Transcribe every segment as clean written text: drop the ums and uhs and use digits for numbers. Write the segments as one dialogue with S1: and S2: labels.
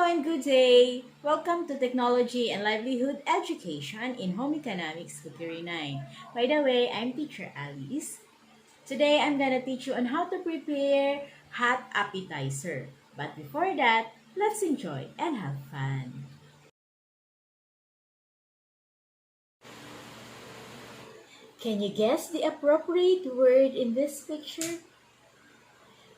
S1: and good day! Welcome to Technology and Livelihood Education in Home Economics Cookery 9. By the way, I'm Teacher Alice. Today, I'm gonna teach you on how to prepare hot appetizer. But before that, let's enjoy and have fun. Can you guess the appropriate word in this picture?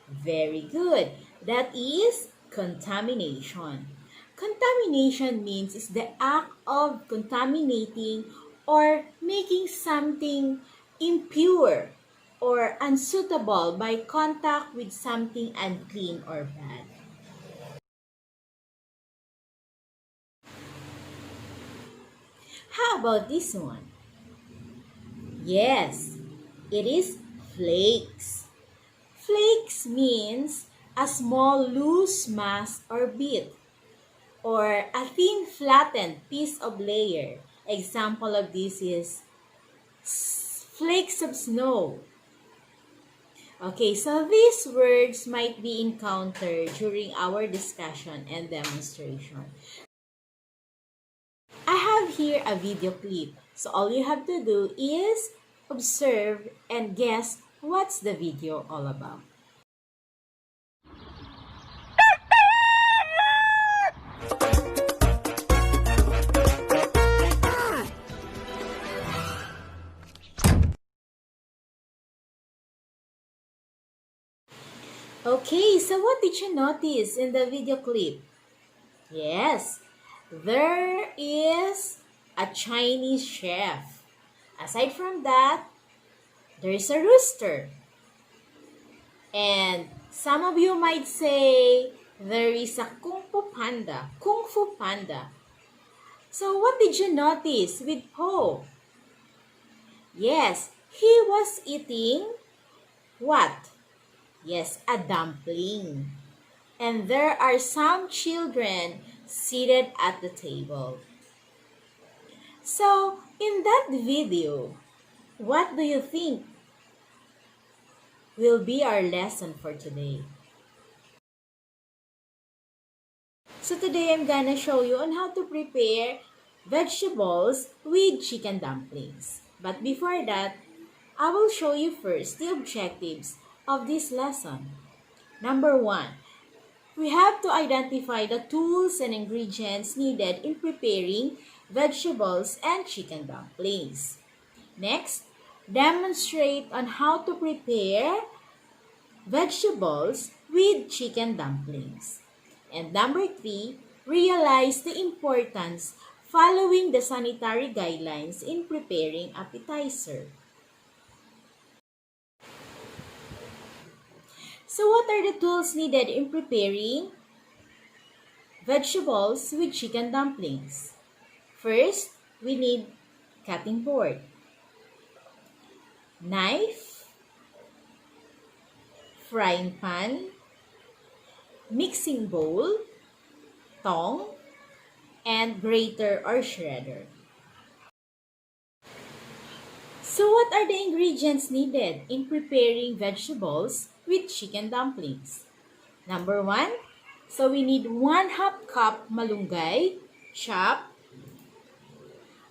S1: Very good. That is contamination. Contamination means is the act of contaminating or making something impure or unsuitable by contact with something unclean or bad. How about this one? Yes, it is flakes. Flakes means a small loose mass or bit, or a thin flattened piece of layer. Example of this is flakes of snow. Okay, so these words might be encountered during our discussion and demonstration. I have here a video clip. So all you have to do is observe and guess what's the video all about. Okay, so what did you notice in the video clip? Yes, there is a Chinese chef. Aside from that, there's a rooster. And some of you might say there is a Kung Fu Panda. Kung Fu Panda. So what did you notice with Po? Yes, he was eating what? Yes, a dumpling. And there are some children seated at the table. So, in that video, what do you think will be our lesson for today? So today I'm gonna show you on how to prepare vegetables with chicken dumplings. But before that, I will show you first the objectives of this lesson. Number 1, we have to identify the tools and ingredients needed in preparing vegetables and chicken dumplings. Next, demonstrate on how to prepare vegetables with chicken dumplings. And number 3, realize the importance following the sanitary guidelines in preparing appetizer. So what are the tools needed in preparing vegetables with chicken dumplings? First, we need cutting board, knife, frying pan, mixing bowl, tong, and grater or shredder. So what are the ingredients needed in preparing vegetables with chicken dumplings? Number 1, so we need 1/2 cup malunggay, chopped,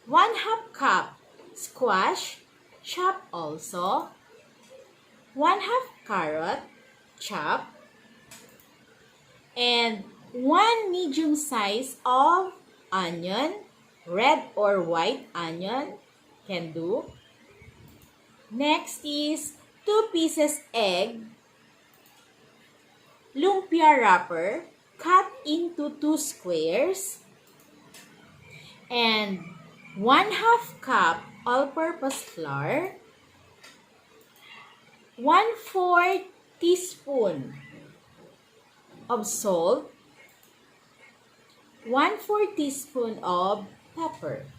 S1: 1/2 cup squash, chopped also, 1/2 carrot, chopped, and 1 medium size of onion, red or white onion, can do. Next is 2 pieces egg, lumpia wrapper, cut into 2 squares, and 1/2 cup all-purpose flour, 1/4 teaspoon of salt, 1/4 teaspoon of pepper.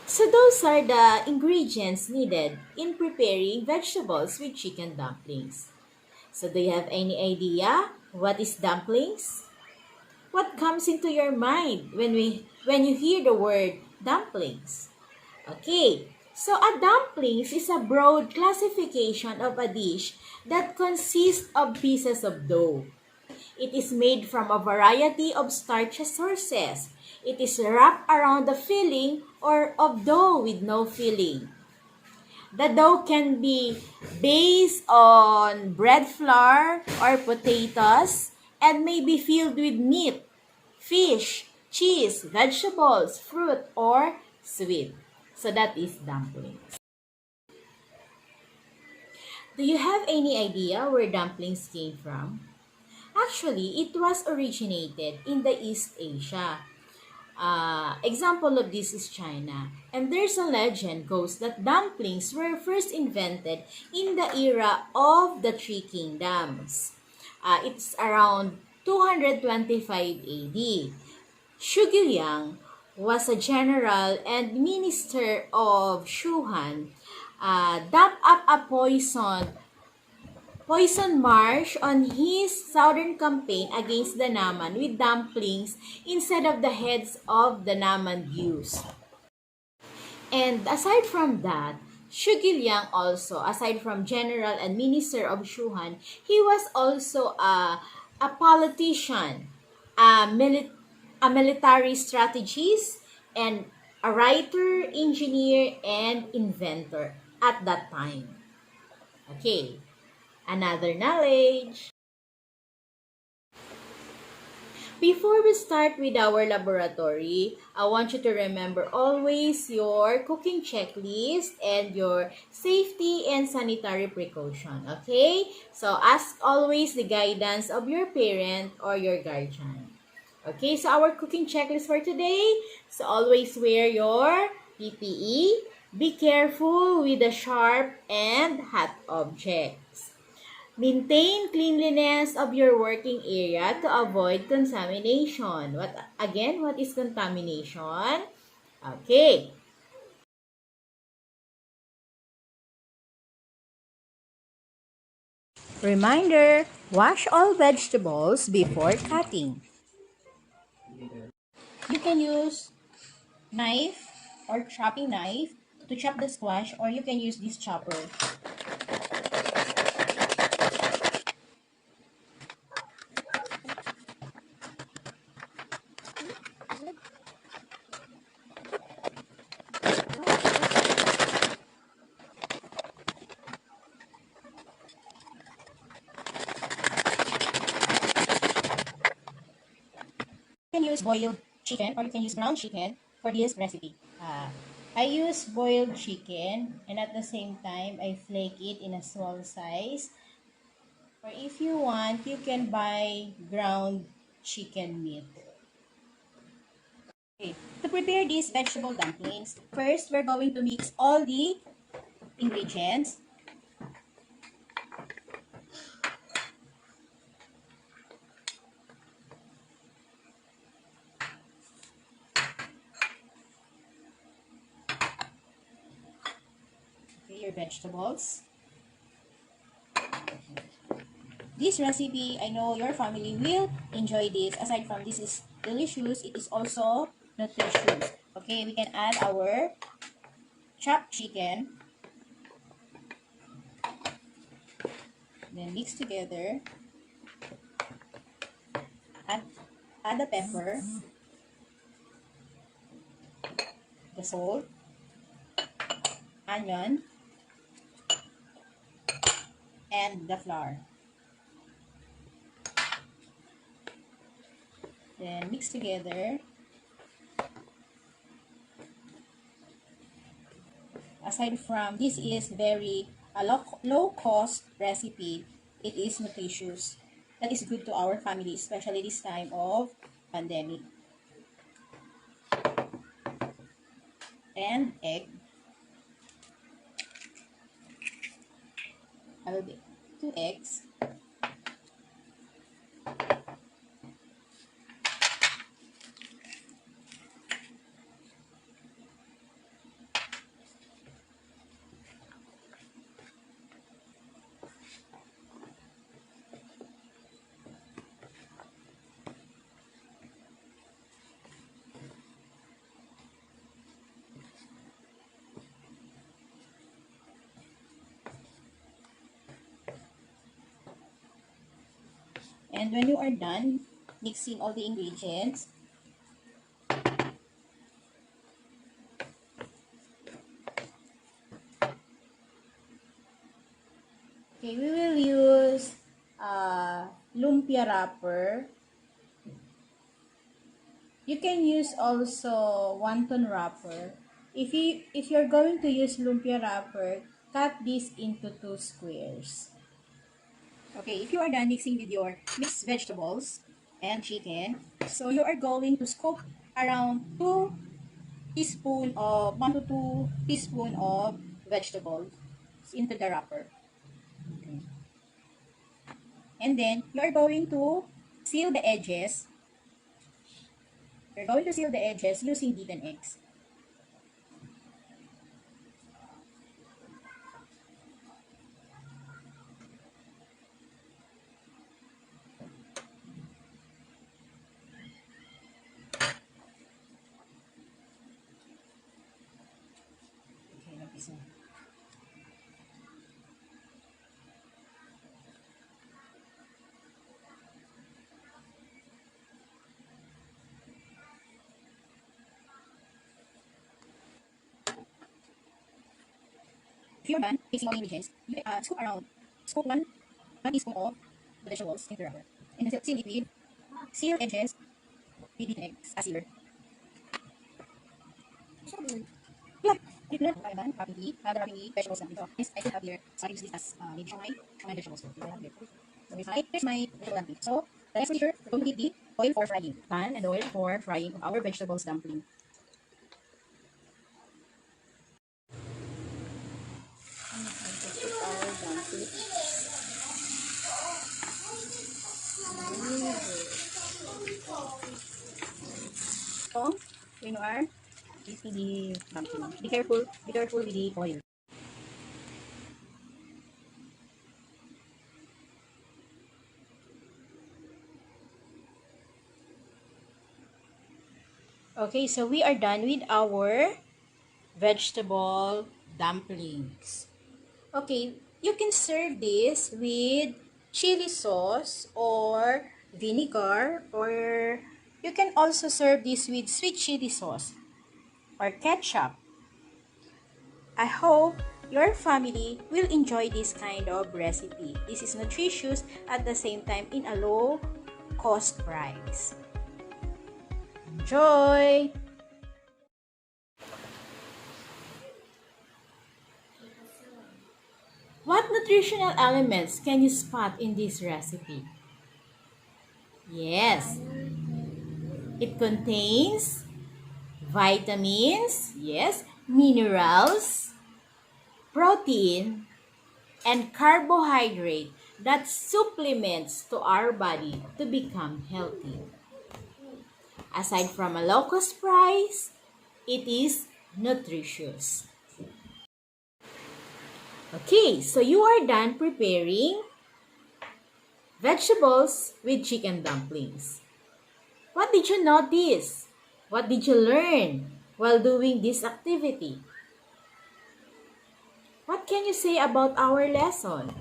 S1: So those are the ingredients needed in preparing vegetables with chicken dumplings. So do you have any idea what is dumplings? What comes into your mind when you hear the word dumplings? Okay, so a dumplings is a broad classification of a dish that consists of pieces of dough. It is made from a variety of starch sources. It is wrapped around the filling or of dough with no filling. The dough can be based on bread flour or potatoes and may be filled with meat, fish, cheese, vegetables, fruit, or sweet. So that is dumplings. Do you have any idea where dumplings came from? Actually, it was originated in the East Asia. Example of this is China. And there's a legend goes that dumplings were first invented in the era of the Three Kingdoms. It's around 225 AD. Shugyang was a general and minister of Shuhan. Dumped up a poison marsh on his southern campaign against the Naman with dumplings instead of the heads of the Naman used. And aside from that, Shu Gilyang also, aside from general and minister of Shuhan, he was also a politician, a military strategist, and a writer, engineer, and inventor at that time. Okay, another knowledge. Before we start with our laboratory, I want you to remember always your cooking checklist and your safety and sanitary precaution, okay? So ask always the guidance of your parent or your guardian. Okay, so our cooking checklist for today, so always wear your PPE, be careful with the sharp and hot objects. Maintain cleanliness of your working area to avoid contamination. What is contamination? Okay. Reminder, wash all vegetables before cutting. You can use knife or chopping knife to chop the squash, or you can use this chopper. You can use boiled chicken or you can use ground chicken for this recipe. I use boiled chicken and at the same time I flake it in a small size. Or if you want, you can buy ground chicken meat. Okay. To prepare these vegetable dumplings, first we're going to mix all the ingredients. Okay, your vegetables. This recipe, I know your family will enjoy this. Aside from this is delicious, it is also nutritious. Okay, we can add our chopped chicken. Then mix together. Add the pepper, the salt, onion, and the flour. Then mix together. Aside from this is very low cost recipe, it is nutritious. That is good to our family, especially this time of pandemic. And egg. I will be 2 eggs.
S2: And when you are done mixing all the ingredients, okay, we will use lumpia wrapper. You can use also wonton wrapper. If you're going to use lumpia wrapper, cut this into 2 squares. Okay, if you are done mixing with your mixed vegetables and chicken, so you are going to scoop around 1 to 2 teaspoon of vegetables into the wrapper. Okay. And then you are going to seal the edges. You're going to seal the edges using beaten eggs. Okay, mag-isa. If you're done mixing all the ingredients, you scoop one teaspoon of the vegetables into the wrapper. And then seal it with seal edges with beaten eggs as sealer. Yeah, you can done wrapping the vegetables natin. So, yes, I still have here, so I use this as maybe siomai vegetables. So, I have here. So, here's my vegetable dumpling. So, the next procedure, we're going to heat the oil for frying. Pan and oil for frying of our vegetables dumpling. So, when you are heating the dumpling, be careful with the oil. Okay, so we are done with our vegetable dumplings. Okay, you can serve this with chili sauce or vinegar, or you can also serve this with sweet chili sauce or ketchup. I hope your family will enjoy this kind of recipe. This is nutritious at the same time in a low cost price. Enjoy! What nutritional elements can you spot in this recipe? Yes, it contains vitamins, yes, minerals, protein, and carbohydrate that supplements to our body to become healthy. Aside from a low cost price, it is nutritious. Okay, so you are done preparing vegetables with chicken dumplings. What did you notice? What did you learn while doing this activity? What can you say about our lesson?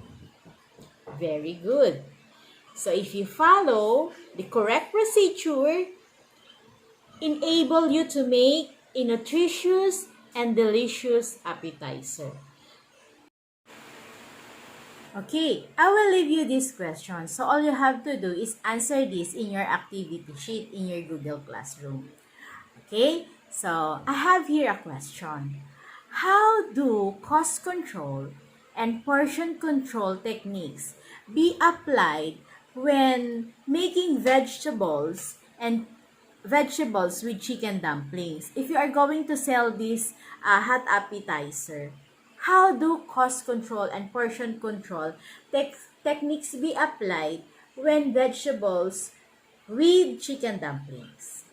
S2: Very good. So if you follow the correct procedure, enable you to make a nutritious and delicious appetizer. Okay, I will leave you this question. So all you have to do is answer this in your activity sheet in your Google Classroom. Okay, so I have here a question. How do cost control and portion control techniques be applied when making vegetables with chicken dumplings? If you are going to sell this hot appetizer, how do cost control and portion control techniques be applied when vegetables with chicken dumplings?